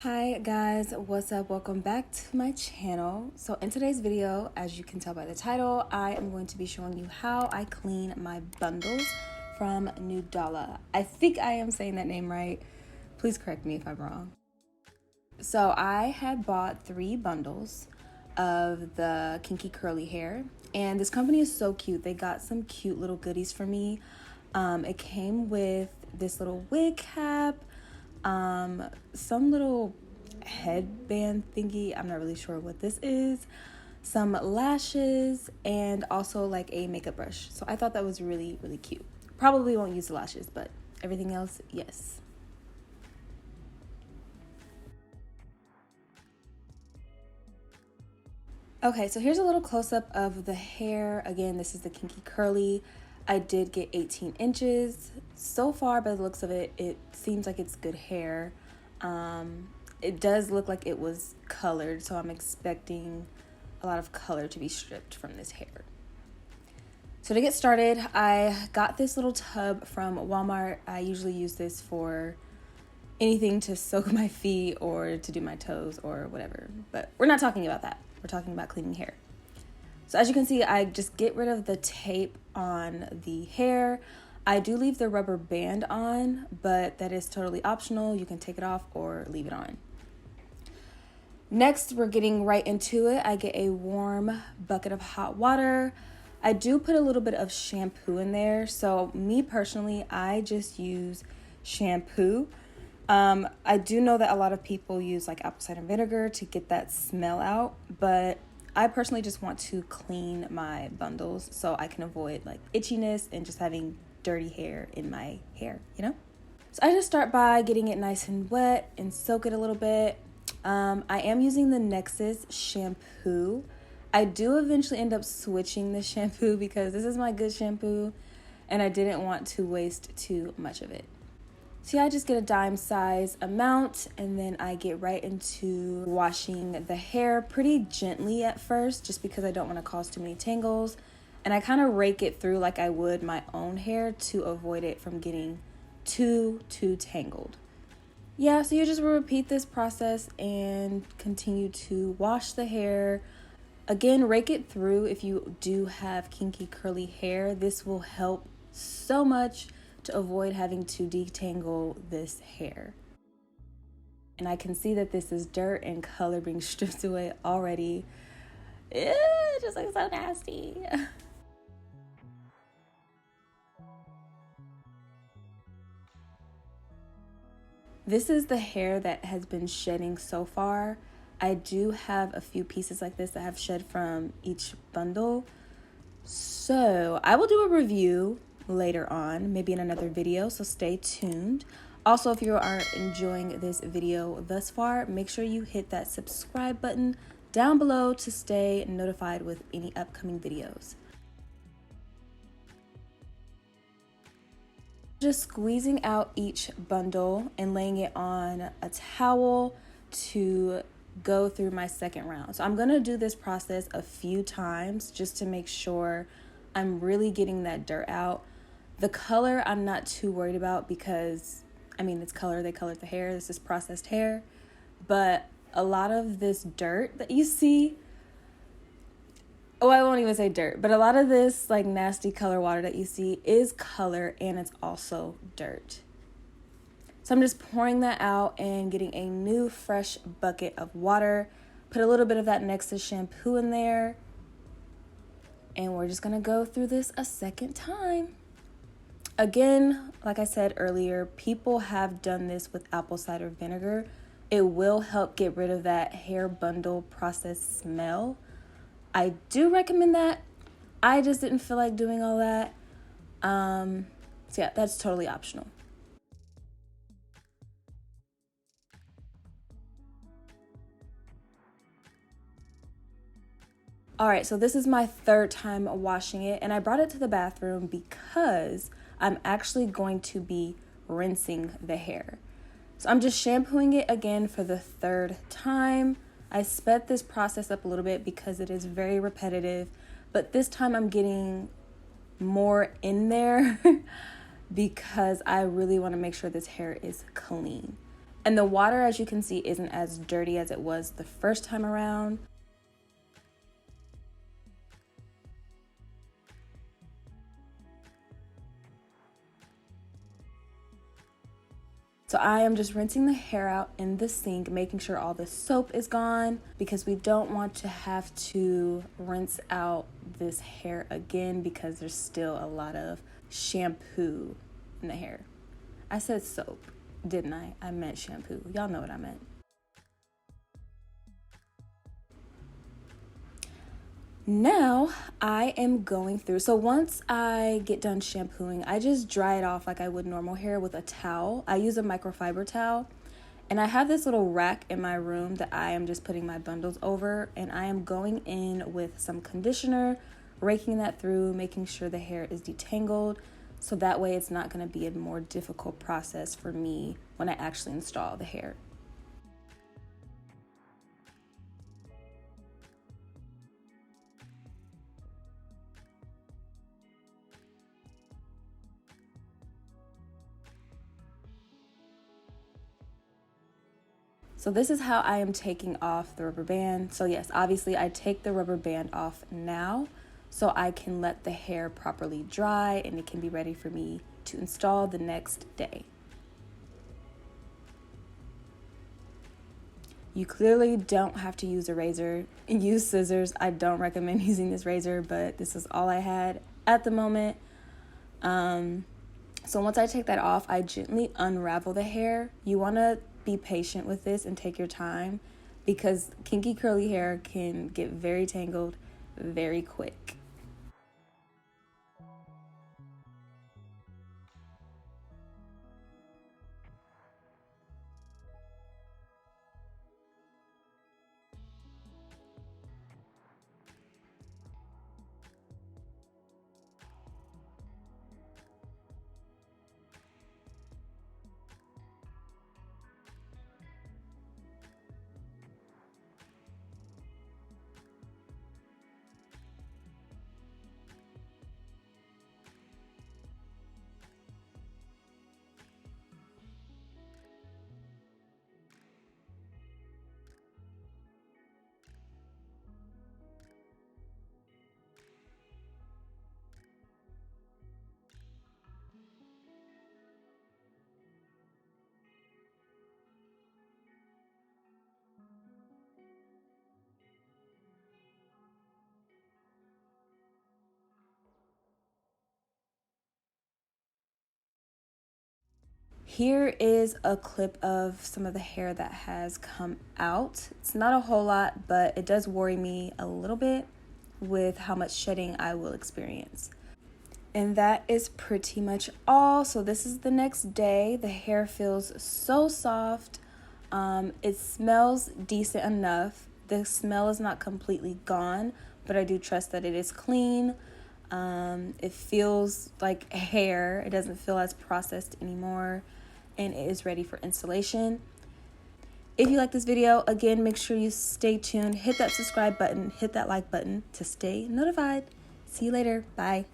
Hi guys, what's up? Welcome back to my channel. So in today's video, as you can tell by the title, I am going to be showing you how I clean my bundles from Nudala. I think I am saying that name right. Please correct me if I'm wrong. So I had bought 3 bundles of the kinky curly hair, and this company is so cute. They got some cute little goodies for me. It came with this little wig cap, some little headband thingy. I'm not really sure what this is, some lashes, and also like a makeup brush. So I thought that was really cute. Probably won't use the lashes, but everything else, yes. Okay, so here's a little close-up of the hair. Again, this is the kinky curly. I did get 18 inches. So far, by the looks of it, it seems like it's good hair. It does look like it was colored, so I'm expecting a lot of color to be stripped from this hair. So to get started, I got this little tub from Walmart. I usually use this for anything to soak my feet or to do my toes or whatever, but we're not talking about that. We're talking about cleaning hair. So as you can see, I just get rid of the tape on the hair. I do leave the rubber band on, but that is totally optional. You can take it off or leave it on. Next, we're getting right into it. I get a warm bucket of hot water. I do put a little bit of shampoo in there. So me personally, I just use shampoo. I do know that a lot of people use like apple cider vinegar to get that smell out, but I personally just want to clean my bundles so I can avoid like itchiness and just having dirty hair in my hair, you know? So I just start by getting it nice and wet and soak it a little bit. I am using the Nexus shampoo. I do eventually end up switching the shampoo because this is my good shampoo and I didn't want to waste too much of it. So yeah, I just get a dime size amount and then I get right into washing the hair pretty gently at first just because I don't want to cause too many tangles. And I kind of rake it through like I would my own hair to avoid it from getting too tangled. Yeah, so you just repeat this process and continue to wash the hair. Again, rake it through if you do have kinky curly hair. This will help so much to avoid having to detangle this hair. And I can see that this is dirt and color being stripped away already. It just looks so nasty. This is the hair that has been shedding so far. I do have a few pieces like this that have shed from each bundle. So I will do a review later on, maybe in another video, so stay tuned. Also, if you are enjoying this video thus far, make sure you hit that subscribe button down below to stay notified with any upcoming videos. Just squeezing out each bundle and laying it on a towel to go through my second round. So I'm going to do this process a few times just to make sure I'm really getting that dirt out. The color I'm not too worried about because, I mean, it's color. They colored the hair. This is processed hair. But a lot of this dirt that you see, I won't even say dirt, but a lot of this like nasty color water that you see is color and it's also dirt. So I'm just pouring that out and getting a new fresh bucket of water. Put a little bit of that Nexus shampoo in there. And we're just gonna go through this a second time. Again, like I said earlier, people have done this with apple cider vinegar. It will help get rid of that hair bundle process smell. I do recommend that. I just didn't feel like doing all that. So yeah, that's totally optional. All right, so this is my third time washing it, and I brought it to the bathroom because I'm actually going to be rinsing the hair. So I'm just shampooing it again for the third time. I sped this process up a little bit because it is very repetitive, but this time I'm getting more in there because I really want to make sure this hair is clean. And the water, as you can see, isn't as dirty as it was the first time around. So I am just rinsing the hair out in the sink, making sure all the soap is gone because we don't want to have to rinse out this hair again because there's still a lot of shampoo in the hair. I said soap, didn't I? I meant shampoo. Y'all know what I meant. Now I am going through, so once I get done shampooing, I just dry it off like I would normal hair with a towel. I use a microfiber towel, and I have this little rack in my room that I am just putting my bundles over, and I am going in with some conditioner, raking that through, making sure the hair is detangled, so that way it's not going to be a more difficult process for me when I actually install the hair. So this is how I am taking off the rubber band. So yes, obviously I take the rubber band off now so I can let the hair properly dry and it can be ready for me to install the next day. You clearly don't have to use a razor. Use scissors. I don't recommend using this razor, but this is all I had at the moment. So once I take that off, I gently unravel the hair. You want to be patient with this and take your time because kinky curly hair can get very tangled very quick. Here is a clip of some of the hair that has come out. It's not a whole lot, but it does worry me a little bit with how much shedding I will experience. And that is pretty much all. So this is the next day. The hair feels so soft. It smells decent enough. The smell is not completely gone, but I do trust that it is clean. It feels like hair. It doesn't feel as processed anymore, and it is ready for installation. If you like this video, again, make sure you stay tuned. Hit that subscribe button, hit that like button to stay notified. See you later. Bye.